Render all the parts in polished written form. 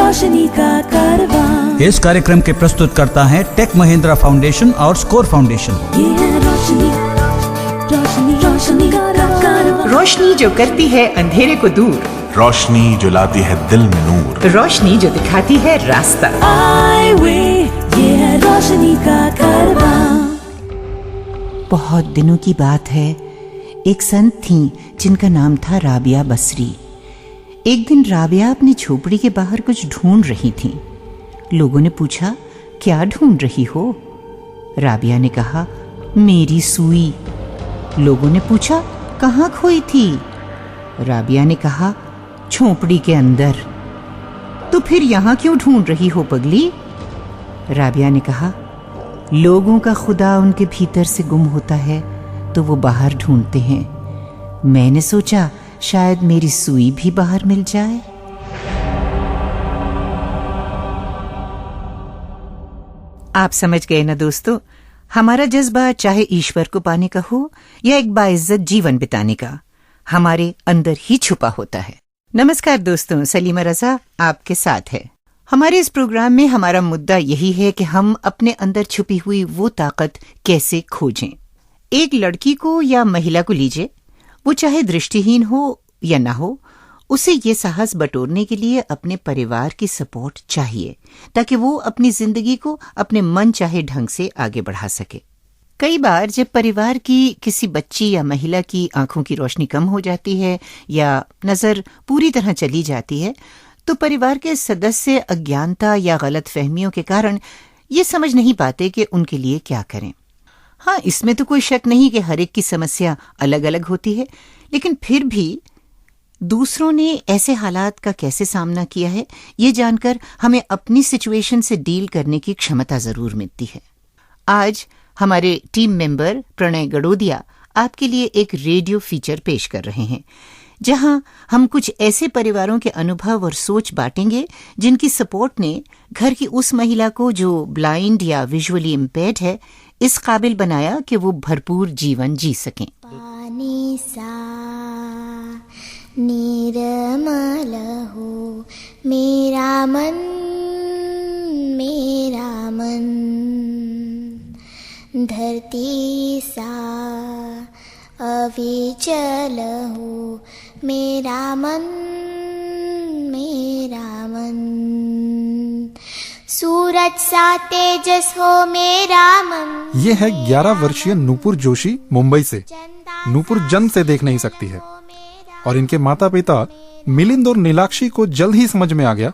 रोशनी का कारवां। इस कार्यक्रम के प्रस्तुतकर्ता हैं टेक महिंद्रा फाउंडेशन और स्कोर फाउंडेशन। ये है रोशनी, रोशनी, रोशनी का कारवां। रोशनी जो करती है अंधेरे को दूर, रोशनी जो लाती है दिल में नूर, रोशनी जो दिखाती है रास्ता। आए वे, ये है रोशनी का कारवां। बहुत दिनों की बात है, एक संत थीं जिनका नाम था राबिया बसरी। एक दिन राबिया अपनी झोपड़ी के बाहर कुछ ढूंढ रही थीं। लोगों ने पूछा, क्या ढूंढ रही हो? राबिया ने कहा, मेरी सुई। लोगों ने पूछा, कहाँ खोई थी? राबिया ने कहा, झोपड़ी के अंदर। तो फिर यहाँ क्यों ढूंढ रही हो पगली? राबिया ने कहा, लोगों का खुदा उनके भीतर से गुम होता है तो वो बाहर ढूंढते हैं। मैंने सोचा शायद मेरी सुई भी बाहर मिल जाए। आप समझ गए ना दोस्तों, हमारा जज्बा चाहे ईश्वर को पाने का हो या एक बाइज्जत जीवन बिताने का, हमारे अंदर ही छुपा होता है। नमस्कार दोस्तों, सलीमा रजा आपके साथ है। हमारे इस प्रोग्राम में हमारा मुद्दा यही है कि हम अपने अंदर छुपी हुई वो ताकत कैसे खोजें। एक लड़की को या महिला को लीजिए, वो चाहे दृष्टिहीन हो या ना हो, उसे ये साहस बटोरने के लिए अपने परिवार की सपोर्ट चाहिए ताकि वो अपनी जिंदगी को अपने मन चाहे ढंग से आगे बढ़ा सके। कई बार जब परिवार की किसी बच्ची या महिला की आंखों की रोशनी कम हो जाती है या नजर पूरी तरह चली जाती है, तो परिवार के सदस्य अज्ञानता या गलत फहमियों के कारण ये समझ नहीं पाते कि उनके लिए क्या करें। हाँ, इसमें तो कोई शक नहीं कि हर एक की समस्या अलग अलग होती है, लेकिन फिर भी दूसरों ने ऐसे हालात का कैसे सामना किया है, ये जानकर हमें अपनी सिचुएशन से डील करने की क्षमता जरूर मिलती है। आज हमारे टीम मेंबर प्रणय गड़ोदिया आपके लिए एक रेडियो फीचर पेश कर रहे हैं, जहां हम कुछ ऐसे परिवारों के अनुभव और सोच बांटेंगे जिनकी सपोर्ट ने घर की उस महिला को जो ब्लाइंड या विजुअली इम्पेयर्ड है, इस काबिल बनाया कि वो भरपूर जीवन जी सकें। पानी सा निर्मल हो मेरा मन, मेरा मन धरती सा अविचल हो मेरा मन, मेरा मन सूरज सा तेजस हो मेरा मन। ये है 11 वर्षीय नूपुर जोशी मुंबई से। नूपुर जन्म से देख नहीं सकती है और इनके माता पिता मिलिंद और नीलाक्षी को जल्द ही समझ में आ गया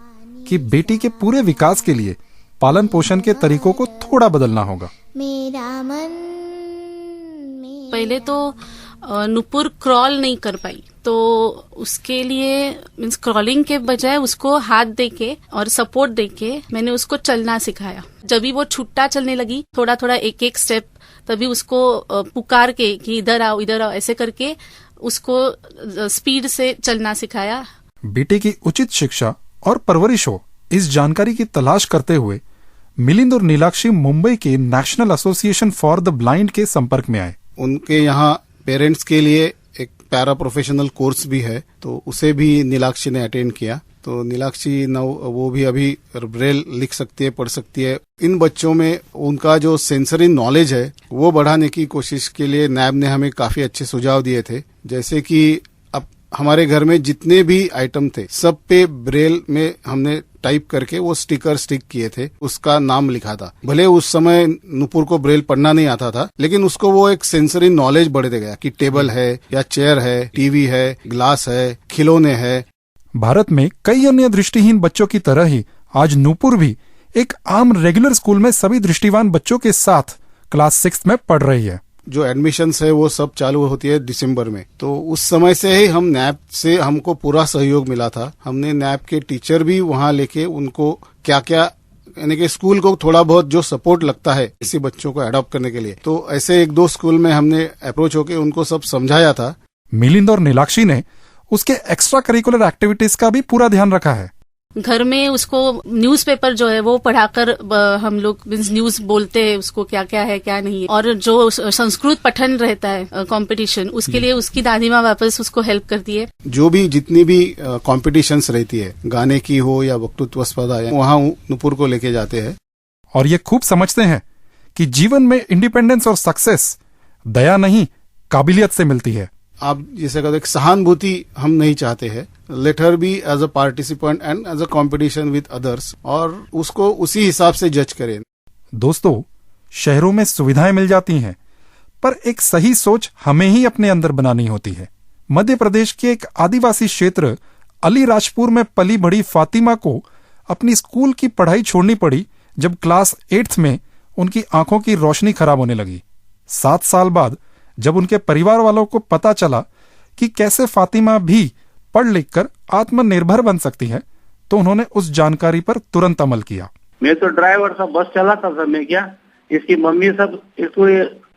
कि बेटी के पूरे विकास के लिए पालन पोषण के तरीकों को थोड़ा बदलना होगा। मेरा मन, पहले तो नूपुर क्रॉल नहीं कर पाई, तो उसके लिए मीन्स क्रॉलिंग के बजाय उसको हाथ देके और सपोर्ट देके मैंने उसको चलना सिखाया। जब भी वो छुट्टा चलने लगी, थोड़ा थोड़ा एक एक स्टेप, तभी उसको पुकार के कि इधर आओ इधर आओ ऐसे करके उसको स्पीड से चलना सिखाया। बेटे की उचित शिक्षा और परवरिश हो, इस जानकारी की तलाश करते हुए मिलिंद और नीलाक्षी मुंबई के national association for the blind के संपर्क में आए। उनके यहाँ पेरेंट्स के लिए एक पैरा प्रोफेशनल कोर्स भी है, तो उसे भी नीलाक्षी ने अटेंड किया। तो नीलाक्षी वो भी अभी ब्रेल लिख सकती है, पढ़ सकती है। इन बच्चों में उनका जो सेंसरी नॉलेज है वो बढ़ाने की कोशिश के लिए नैब ने हमें काफी अच्छे सुझाव दिए थे। जैसे कि अब हमारे घर में जितने भी आइटम थे सब पे ब्रेल में हमने टाइप करके वो स्टिकर स्टिक किए थे, उसका नाम लिखा था। भले उस समय नूपुर को ब्रेल पढ़ना नहीं आता था, लेकिन उसको वो एक सेंसरी नॉलेज बढ़ते गया कि टेबल है या चेयर है, टीवी है, ग्लास है, खिलौने है। भारत में कई अन्य दृष्टिहीन बच्चों की तरह ही आज नूपुर भी एक आम रेगुलर स्कूल में सभी दृष्टिवान बच्चों के साथ क्लास 6 में पढ़ रही है। जो एडमिशन्स है वो सब चालू होती है दिसंबर में। तो उस समय से ही हम नैब से हमको पूरा सहयोग मिला था। हमने नैब के टीचर भी वहां लेके उनको क्या क्या यानी कि स्कूल को थोड़ा बहुत जो सपोर्ट लगता है इसी बच्चों को अडॉप्ट करने के लिए, तो ऐसे 1-2 स्कूल में हमने अप्रोच होके उनको सब समझाया था। मिलिंद और नीलाक्षी ने उसके एक्स्ट्रा करिकुलर एक्टिविटीज का भी पूरा ध्यान रखा है। घर में उसको न्यूज़पेपर जो है वो पढ़ाकर हम लोग न्यूज बोलते हैं उसको क्या क्या है क्या नहीं है। और जो संस्कृत पठन रहता है कंपटीशन, उसके लिए उसकी दादी माँ वापस उसको हेल्प करती है। जो भी जितनी भी कॉम्पिटिशंस रहती है, गाने की हो या वक्तृत्व स्पर्धा, वहाँ नूपुर को लेके जाते हैं। और ये खूब समझते हैं कि जीवन में इंडिपेंडेंस और सक्सेस दया नहीं काबिलियत से मिलती है। आप जैसे कहते हैं सहानुभूति हम नहीं चाहते हैं, let her be as a participant and as a competition with others, और उसको उसी हिसाब से जज करें। दोस्तों, शहरों में सुविधाएं मिल जाती हैं, पर एक सही सोच हमें ही अपने अंदर बनानी होती है। मध्य प्रदेश के एक आदिवासी क्षेत्र अलीराजपुर में पली बड़ी फातिमा को अपनी स्कूल की पढ़ाई छोड़नी पड़ी जब क्लास 8th में उनकी आंखों की रोशनी खराब होने लगी। 7 साल बाद जब उनके परिवार वालों को पता चला कि कैसे फातिमा भी पढ़ लिखकर आत्मनिर्भर बन सकती है, तो उन्होंने उस जानकारी पर तुरंत अमल किया। मैं तो ड्राइवर था, बस चलाता था मैं, क्या इसकी मम्मी सब इसको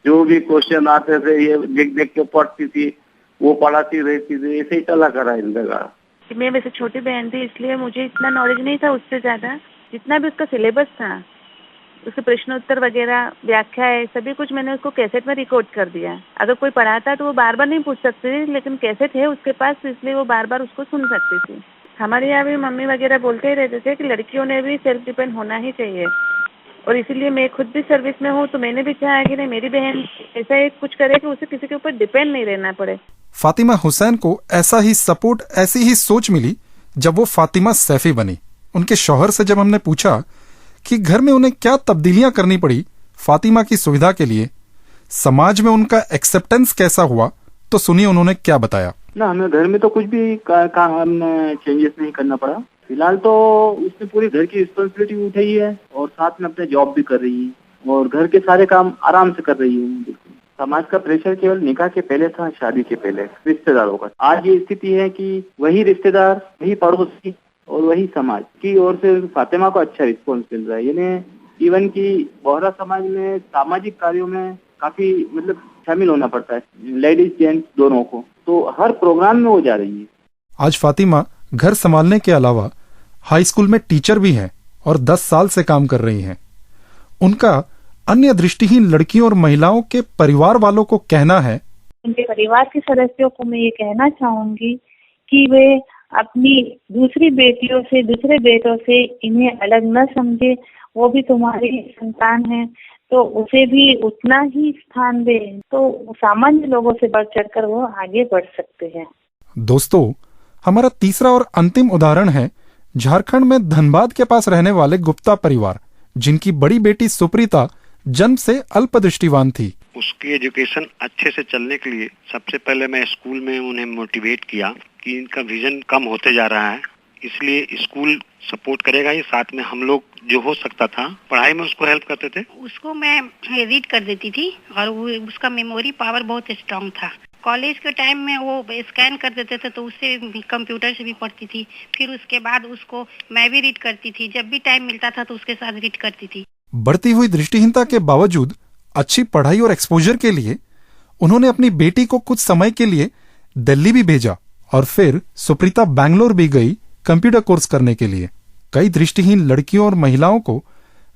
जो भी क्वेश्चन आते थे ये देख देख के पढ़ती थी, वो पढ़ाती रहती थी, ऐसे ही चला करा इनका। मैं वैसे छोटी बहन थी इसलिए मुझे इतना नॉलेज नहीं था उससे ज्यादा, जितना भी उसका सिलेबस था, उसके प्रश्न उत्तर वगैरह, व्याख्या है, सभी कुछ मैंने उसको कैसेट में रिकॉर्ड कर दिया। अगर कोई पढ़ाता तो वो बार बार नहीं पूछ सकती थी, लेकिन कैसेट है उसके पास, इसलिए वो बार बार उसको सुन सकती थी। हमारे यहाँ भी मम्मी वगैरह बोलते ही रहते थे कि लड़कियों ने भी सेल्फ डिपेंड होना ही चाहिए, और इसीलिए मैं खुद भी सर्विस में हूँ, तो मैंने भी चाहा कि नहीं मेरी बहन ऐसा एक कुछ करे कि उसे किसी के ऊपर डिपेंड नहीं रहना पड़े। फातिमा हुसैन को ऐसा ही सपोर्ट, ऐसी ही सोच मिली जब वो फातिमा सैफी बनी। उनके शौहर से जब हमने पूछा कि घर में उन्हें क्या तब्दीलियां करनी पड़ी फातिमा की सुविधा के लिए, समाज में उनका एक्सेप्टेंस कैसा हुआ, तो सुनिए उन्होंने क्या बताया। ना, हमें घर में तो कुछ भी काम चेंजेस नहीं करना पड़ा। फिलहाल तो उसने पूरी घर की रिस्पॉन्सिबिलिटी उठाई है और साथ में अपने जॉब भी कर रही है और घर के सारे काम आराम से कर रही है। समाज का प्रेशर केवल निकाह के पहले था, शादी के पहले रिश्तेदारों का। आज ये स्थिति है कि वही रिश्तेदार, वही पड़ोसी और वही समाज की ओर से फातिमा को अच्छा रिस्पॉन्स मिल रहा है। यानी इवन की बोहरा समाज में सामाजिक कार्यों में काफी शामिल होना पड़ता है, लेडीज जेंट्स दोनों को, तो हर प्रोग्राम में वो जा रही है। आज फातिमा घर संभालने के अलावा हाई स्कूल में टीचर भी हैं और 10 साल से काम कर रही हैं। उनका अन्य दृष्टिहीन लड़कियों और महिलाओं के परिवार वालों को कहना है, उनके परिवार के सदस्यों को मैं ये कहना चाहूंगी कि वे अपनी दूसरी बेटियों से, दूसरे बेटों से इन्हें अलग न समझे। वो भी तुम्हारी संतान है, तो उसे भी उतना ही स्थान दे, तो सामान्य लोगों से बढ़ चढ़कर वो आगे बढ़ सकते हैं। दोस्तों, हमारा तीसरा और अंतिम उदाहरण है झारखंड में धनबाद के पास रहने वाले गुप्ता परिवार, जिनकी बड़ी बेटी सुप्रीता जन्म से अल्पदृष्टिवान थी। उसकी एजुकेशन अच्छे से चलने के लिए सबसे पहले मैं स्कूल में उन्हें मोटिवेट किया कि इनका विजन कम होते जा रहा है, इसलिए स्कूल सपोर्ट करेगा ही, साथ में हम लोग जो हो सकता था पढ़ाई में उसको हेल्प करते थे। उसको मैं रीड कर देती थी और उसका मेमोरी पावर बहुत स्ट्रांग था। कॉलेज के टाइम में वो स्कैन कर देते थे तो उससे कंप्यूटर से भी पढ़ती थी। फिर उसके बाद उसको मैं भी रीड करती थी, जब भी टाइम मिलता था तो उसके साथ रीड करती थी। बढ़ती हुई दृष्टिहीनता के बावजूद अच्छी पढ़ाई और एक्सपोजर के लिए उन्होंने अपनी बेटी को कुछ समय के लिए दिल्ली भी भेजा और फिर सुप्रीता बैंगलोर भी गई कंप्यूटर कोर्स करने के लिए। कई दृष्टिहीन लड़कियों और महिलाओं को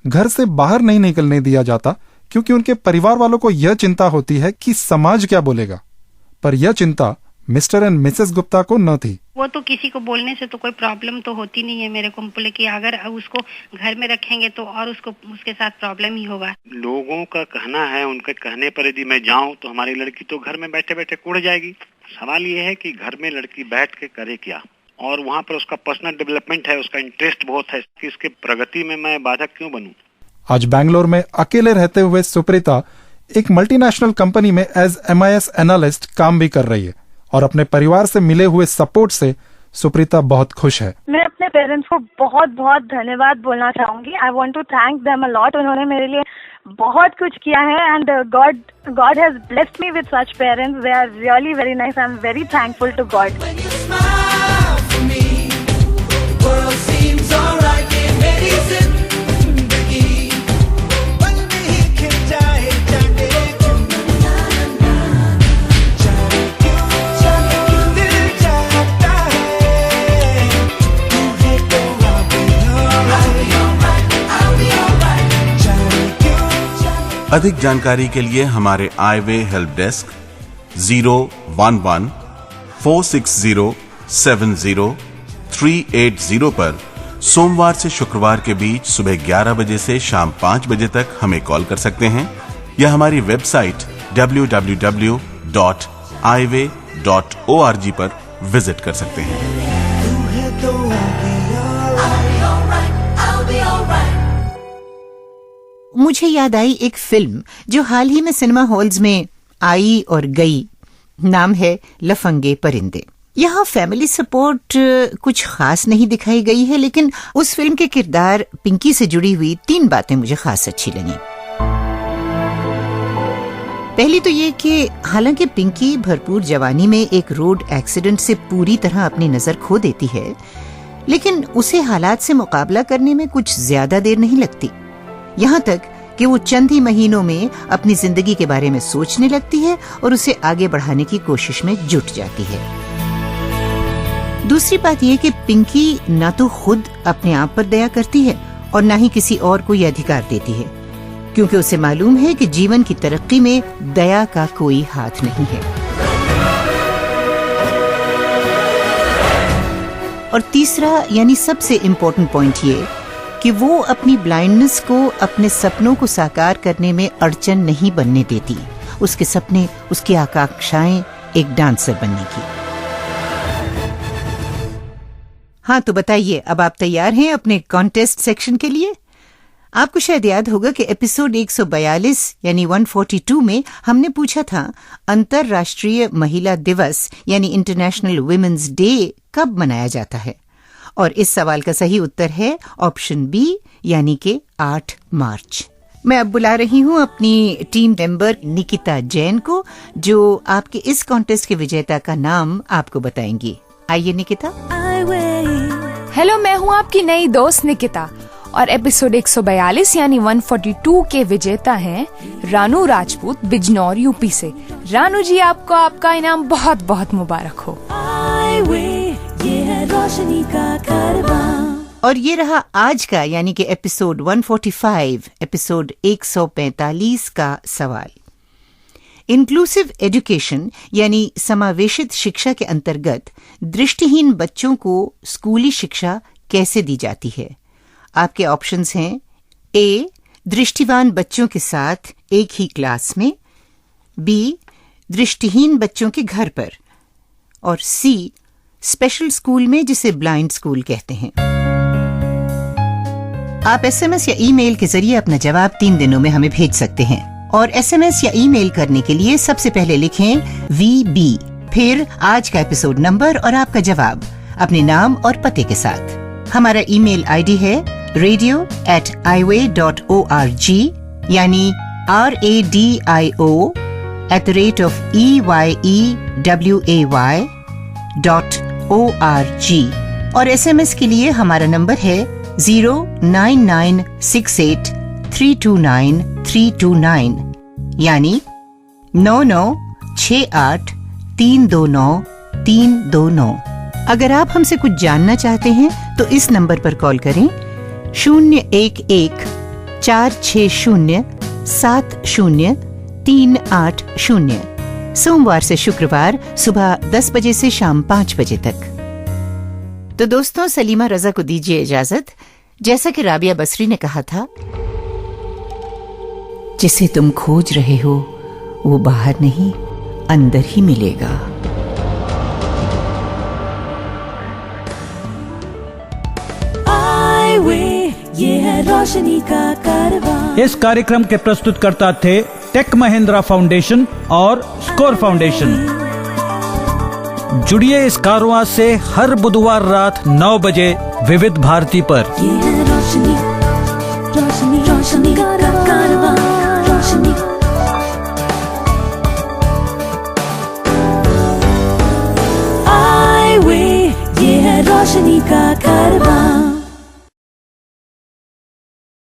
घर से बाहर नहीं निकलने दिया जाता क्योंकि उनके परिवार वालों को यह चिंता होती है कि समाज क्या बोलेगा, पर यह चिंता मिस्टर एंड मिसेस गुप्ता को न थी। वो तो किसी को बोलने से तो कोई प्रॉब्लम तो होती नहीं है मेरे को बोले कि अगर उसको घर में रखेंगे तो और उसको उसके साथ प्रॉब्लम ही होगा। लोगों का कहना है, उनके कहने पर यदि मैं जाऊं तो हमारी लड़की तो घर में बैठे बैठे कुड़ जाएगी। सवाल ये है कि घर में लड़की बैठ के करे क्या, और वहाँ पर उसका पर्सनल डेवलपमेंट है, उसका इंटरेस्ट बहुत है कि इसके प्रगति में मैं बाधक क्यों बनूं। आज बैंगलोर में अकेले रहते हुए सुप्रीता एक मल्टीनेशनल कंपनी में एज MIS एनालिस्ट काम भी कर रही है और अपने परिवार से मिले हुए सपोर्ट से सुप्रीता बहुत खुश है। मैं अपने पेरेंट्स को बहुत बहुत धन्यवाद बोलना चाहूंगी। I want to thank them a lot. उन्होंने मेरे लिए बहुत कुछ किया है and God has blessed me with such parents. They are really very nice. I am very thankful to God. अधिक जानकारी के लिए हमारे आईवे हेल्प डेस्क 011-460-70-380 पर सोमवार से शुक्रवार के बीच सुबह 11 बजे से शाम 5 बजे तक हमें कॉल कर सकते हैं या हमारी वेबसाइट www.iway.org पर विजिट कर सकते हैं। मुझे याद आई एक फिल्म जो हाल ही में सिनेमा हॉल्स में आई और गई। नाम है लफंगे परिंदे। यहाँ फैमिली सपोर्ट कुछ खास नहीं दिखाई गई है, लेकिन उस फिल्म के किरदार पिंकी से जुड़ी हुई 3 बातें मुझे खास अच्छी लगी। पहली तो ये कि हालांकि पिंकी भरपूर जवानी में एक रोड एक्सीडेंट से पूरी तरह अपनी नजर खो देती है, लेकिन उसे हालात से मुकाबला करने में कुछ ज्यादा देर नहीं लगती। यहाँ तक कि वो चंद ही महीनों में अपनी जिंदगी के बारे में सोचने लगती है और उसे आगे बढ़ाने की कोशिश में जुट जाती है। दूसरी बात यह कि पिंकी ना तो खुद अपने आप पर दया करती है और ना ही किसी और को यह अधिकार देती है, क्योंकि उसे मालूम है कि जीवन की तरक्की में दया का कोई हाथ नहीं है। और तीसरा यानी सबसे इम्पोर्टेंट पॉइंट ये कि वो अपनी ब्लाइंडनेस को अपने सपनों को साकार करने में अड़चन नहीं बनने देती। उसके सपने, उसकी आकांक्षाएं एक डांसर बनने की। हाँ, तो बताइए, अब आप तैयार हैं अपने कॉन्टेस्ट सेक्शन के लिए? आपको शायद याद होगा कि एपिसोड 142 यानी 142 में हमने पूछा था अंतर्राष्ट्रीय महिला दिवस यानी इंटरनेशनल वुमेन्स डे कब मनाया जाता है, और इस सवाल का सही उत्तर है ऑप्शन बी यानी कि 8 मार्च। मैं अब बुला रही हूँ अपनी टीम मेंबर निकिता जैन को, जो आपके इस कॉन्टेस्ट के विजेता का नाम आपको बताएंगी। आइए निकिता। हेलो, मैं हूँ आपकी नई दोस्त निकिता और एपिसोड 142 यानी 142 के विजेता हैं रानू राजपूत बिजनौर यूपी से। रानू जी, आपको आपका इनाम बहुत बहुत मुबारक हो। ये है रोशनी का कारवां। और ये रहा आज का यानी कि एपिसोड 145 एपिसोड 145 का सवाल। इंक्लूसिव एजुकेशन यानी समावेशित शिक्षा के अंतर्गत दृष्टिहीन बच्चों को स्कूली शिक्षा कैसे दी जाती है? आपके ऑप्शंस हैं ए, दृष्टिवान बच्चों के साथ एक ही क्लास में, बी, दृष्टिहीन बच्चों के घर पर, और सी, स्पेशल स्कूल में जिसे ब्लाइंड स्कूल कहते हैं। आप एसएमएस या ईमेल के जरिए अपना जवाब 3 दिनों में हमें भेज सकते हैं, और एसएमएस या ईमेल करने के लिए सबसे पहले लिखें VB, फिर आज का एपिसोड नंबर और आपका जवाब अपने नाम और पते के साथ। हमारा ईमेल आईडी है radio@iway.org यानी radio@eyeeway.org, और एसएमएस के लिए हमारा नंबर है 09968329329 यानी 9968329329। अगर आप हमसे कुछ जानना चाहते हैं तो इस नंबर पर कॉल करें 011-460-70-380 सोमवार से शुक्रवार सुबह 10 बजे से शाम 5 बजे तक। तो दोस्तों, सलीमा रजा को दीजिए इजाजत। जैसा कि राबिया बसरी ने कहा था, जिसे तुम खोज रहे हो वो बाहर नहीं अंदर ही मिलेगा। ये है रोशनी का कारवां। इस कार्यक्रम के प्रस्तुतकर्ता थे टेक महिंद्रा फाउंडेशन और स्कोर फाउंडेशन। जुड़िए इस कारवां से हर बुधवार रात 9 बजे विविध भारती पर। ये है रोशनी